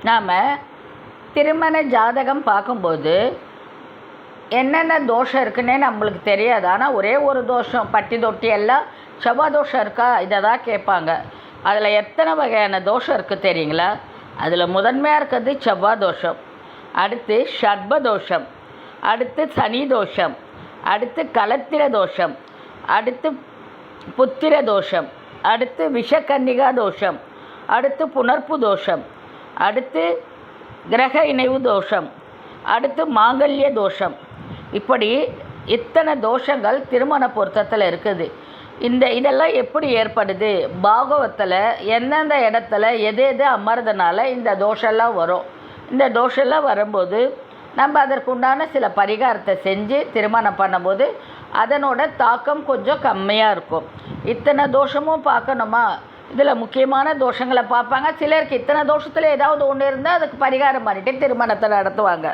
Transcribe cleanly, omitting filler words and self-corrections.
நாம் திருமண ஜாதகம் பார்க்கும்போது என்னென்ன தோஷம் இருக்குன்னே நம்மளுக்கு தெரியாது. ஆனால் ஒரே ஒரு தோஷம், பட்டி தொட்டி எல்லாம் செவ்வாய் தோஷம் இருக்கா இதை தான் கேட்பாங்க. அதில் எத்தனை வகையான தோஷம் இருக்குது தெரியுங்களா? அதில் முதன்மையாக இருக்கிறது செவ்வாய் தோஷம், அடுத்து ஷர்ப தோஷம், அடுத்து சனி தோஷம், அடுத்து கலத்திர தோஷம், அடுத்து புத்திர தோஷம், அடுத்து விஷக்கன்னிகா தோஷம், அடுத்து புணர்ப்பு தோஷம், அடுத்து கிரக இணைவு தோஷம், அடுத்து மாங்கல்ய தோஷம். இப்படி இத்தனை தோஷங்கள் திருமண பொருத்தத்தில் இருக்குது. இதெல்லாம் எப்படி ஏற்படுது? பாகவத்தில் எந்தெந்த இடத்துல எது எது அமர்றதுனால இந்த தோஷம்லாம் வரும். இந்த தோஷம்லாம் வரும்போது நம்ம அதற்குண்டான சில பரிகாரத்தை செஞ்சு திருமணம் பண்ணும்போது அதனோட தாக்கம் கொஞ்சம் கம்மியாக இருக்கும். இத்தனை தோஷமும் பார்க்கணுமா? இதில் முக்கியமான தோஷங்களை பார்ப்பாங்க. சிலருக்கு இத்தனை தோஷத்தில் ஏதாவது ஒன்று இருந்தால் அதுக்கு பரிகாரம் பண்ணிட்டு திருமணத்தை நடத்துவாங்க.